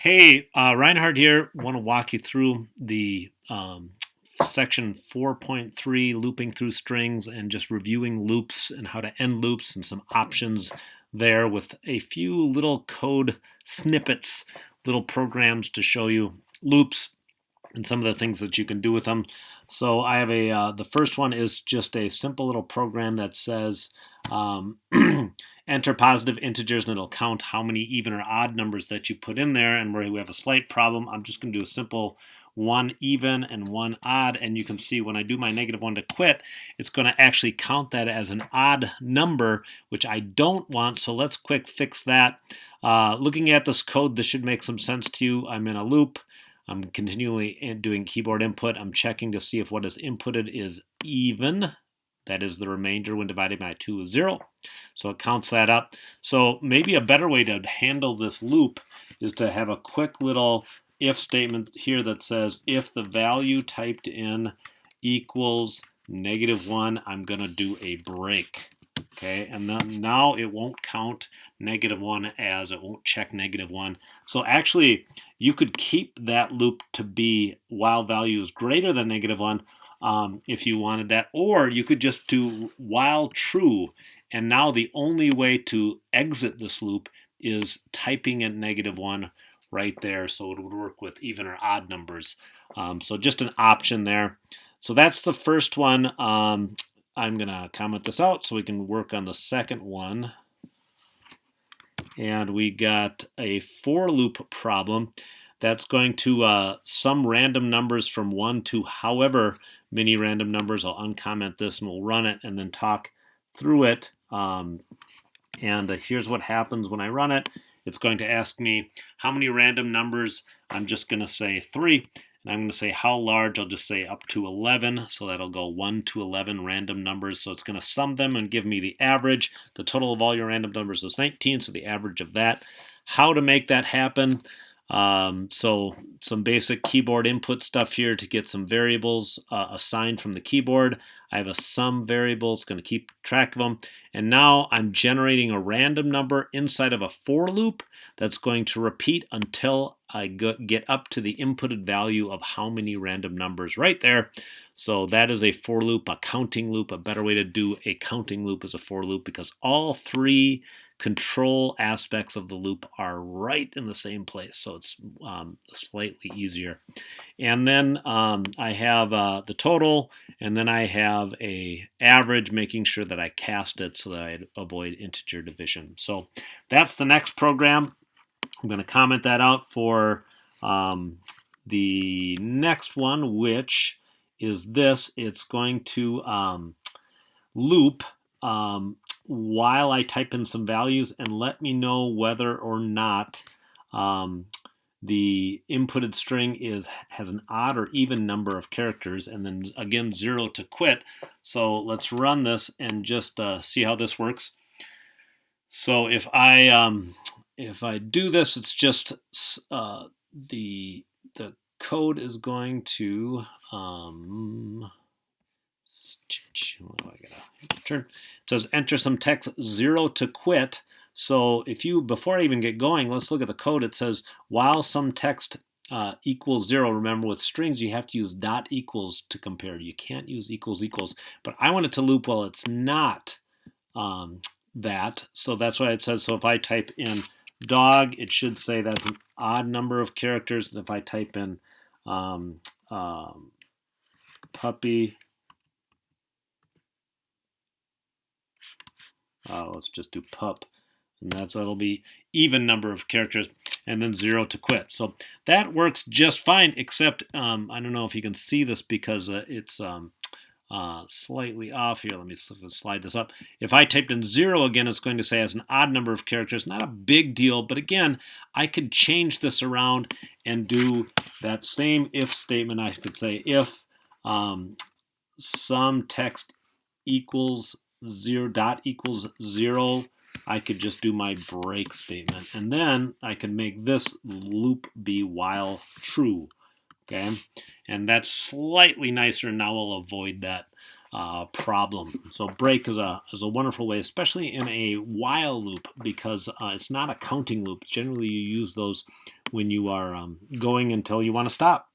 Hey, Reinhardt here. Want to walk you through the section 4.3, looping through strings, and just reviewing loops and how to end loops and some options there with a few little code snippets, little programs to show you loops and some of the things that you can do with them. So I have the first one is just a simple little program that says um, enter positive integers and it'll count how many even or odd numbers that you put in there. And where we have a slight problem, I'm just going to do a simple one even and one odd. And you can see when I do my -1 to quit, it's going to actually count that as an odd number, which I don't want. So let's quick fix that. Looking at this code, this should make some sense to you. I'm in a loop. I'm continually doing keyboard input. I'm checking to see if what is inputted is even. That is the remainder when divided by 2 is 0. So it counts that up. So maybe a better way to handle this loop is to have a quick little if statement here that says if the value typed in equals -1, I'm going to do a break. Okay, and then now it won't count -1 as it won't check -1. So actually, you could keep that loop to be while value is greater than -1 if you wanted that, or you could just do while true. And now the only way to exit this loop is typing in -1 right there, so it would work with even or odd numbers. So just an option there. So that's the first one. I'm going to comment this out so we can work on the second one. And we got a for loop problem that's going to sum random numbers from 1 to however many random numbers. I'll uncomment this and we'll run it and then talk through it. Here's what happens when I run it. It's going to ask me how many random numbers. I'm just going to say 3. And I'm going to say how large. I'll just say up to 11. So that'll go 1 to 11 random numbers. So it's going to sum them and give me the average. The total of all your random numbers is 19. So the average of that. How to make that happen. So some basic keyboard input stuff here to get some variables assigned from the keyboard. I have a sum variable. It's going to keep track of them. And now I'm generating a random number inside of a for loop that's going to repeat until I get up to the inputted value of how many random numbers right there. So that is a for loop, a counting loop. A better way to do a counting loop is a for loop because all three control aspects of the loop are right in the same place. So it's slightly easier. And then I have the total, and then I have a average, making sure that I cast it so that I avoid integer division. So that's the next program. I'm going to comment that out for the next one, which is this. It's going to loop while I type in some values and let me know whether or not the inputted string has an odd or even number of characters, and then again 0 to quit. So let's run this and just see how this works. So if I do this, it's just the code is going to it says enter some text 0 to quit. So before I even get going, let's look at the code. It says while some text equals 0. Remember, with strings, you have to use dot equals to compare. You can't use equals equals. But I want it to loop while it's not that. So that's why it says, so if I type in dog, it should say that's an odd number of characters. And if I type in puppy, let's just do pup, and that'll be even number of characters, and then 0 to quit. So that works just fine, except I don't know if you can see this because it's slightly off here. Let me slide this up. If I typed in 0 again, it's going to say as an odd number of characters. Not a big deal, but again, I could change this around and do that same if statement. I could say if some text equals 0 dot equals 0, I could just do my break statement, and then I can make this loop be while true. Okay, and that's slightly nicer. Now I'll avoid that problem. So break is a wonderful way, especially in a while loop, because it's not a counting loop. Generally, you use those when you are going until you want to stop.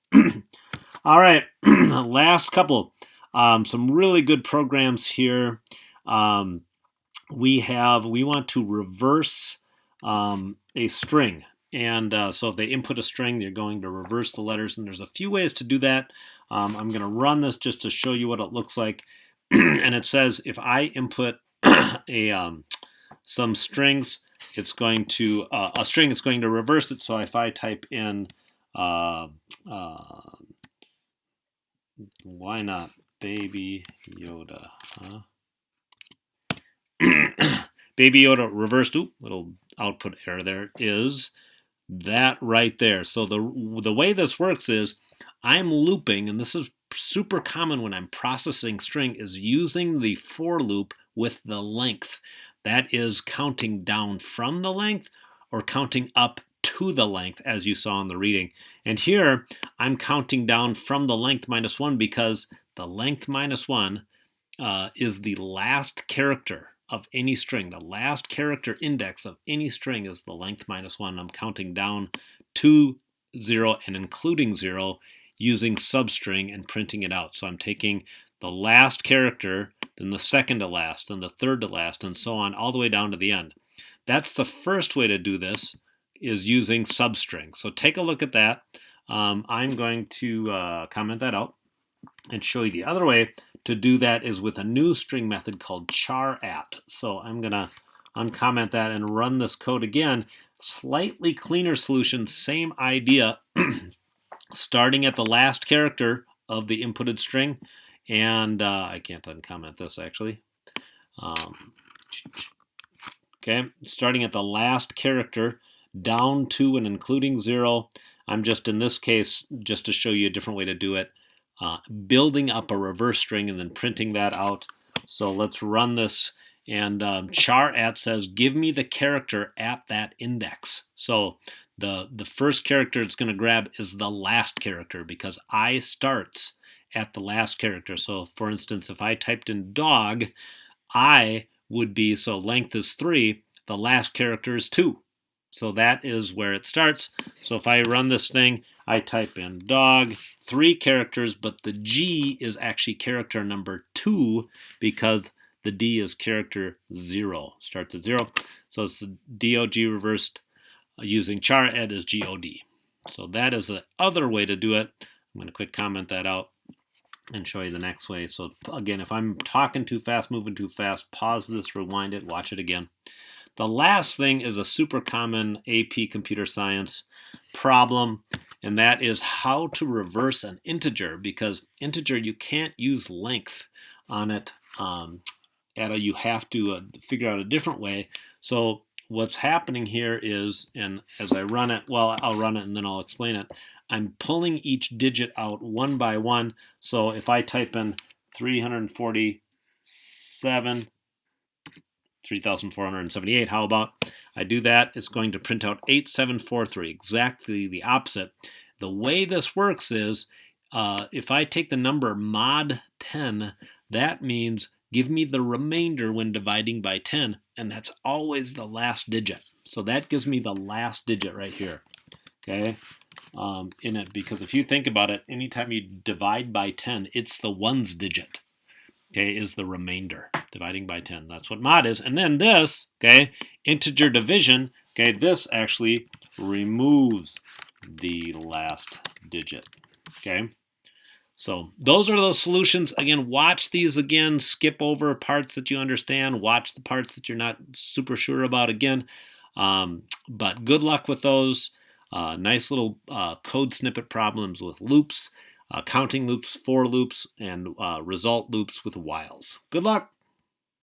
All right, last couple. Some really good programs here. We want to reverse a string. And so if they input a string, you're going to reverse the letters. And there's a few ways to do that. I'm going to run this just to show you what it looks like. And it says if I input some strings, it's going to a string is going to reverse it. So if I type in why not Baby Yoda? Huh? Baby Yoda reversed. Oop, little output error there. Is that right there? So the way this works is I'm looping, and this is super common when I'm processing string, is using the for loop with the length. That is counting down from the length or counting up to the length, as you saw in the reading. And here I'm counting down from the length minus 1 because the length minus 1 is the last character of any string. The last character index of any string is the length minus 1. I'm counting down to 0 and including 0 using substring and printing it out. So I'm taking the last character, then the second to last, then the third to last, and so on, all the way down to the end. That's the first way to do this, is using substring. So take a look at that. I'm going to comment that out and show you the other way to do that is with a new string method called char_at. So I'm going to uncomment that and run this code again. Slightly cleaner solution, same idea, starting at the last character of the inputted string. And I can't uncomment this actually. Okay, starting at the last character down to and including 0. I'm just, in this case, just to show you a different way to do it, building up a reverse string and then printing that out. So let's run this. And char_at says, give me the character at that index. So the first character it's going to grab is the last character because I starts at the last character. So for instance, if I typed in dog, I would be, so length is 3, the last character is 2. So that is where it starts. So if I run this thing, I type in dog, 3 characters, but the G is actually character number 2 because the D is character 0, starts at 0. So it's the DOG reversed using char_at as GOD. So that is the other way to do it. I'm going to quick comment that out and show you the next way. So again, if I'm talking too fast, moving too fast, pause this, rewind it, watch it again. The last thing is a super common AP computer science problem, and that is how to reverse an integer, because integer, you can't use length on it. You have to figure out a different way. So what's happening here is, and as I run it, well, I'll run it and then I'll explain it. I'm pulling each digit out one by one. So if I type in 347, 3,478, how about I do that? It's going to print out 8743, exactly the opposite. The way this works is if I take the number mod 10, that means give me the remainder when dividing by 10, and that's always the last digit. So that gives me the last digit right here, okay, in it, because if you think about it, anytime you divide by 10, it's the ones digit, okay, is the remainder, dividing by 10. That's what mod is. And then this, okay, integer division, okay, this actually removes the last digit, okay. So those are those solutions. Again, watch these again, skip over parts that you understand, watch the parts that you're not super sure about again. But good luck with those. Nice little code snippet problems with loops, counting loops, for loops, and result loops with whiles. Good luck.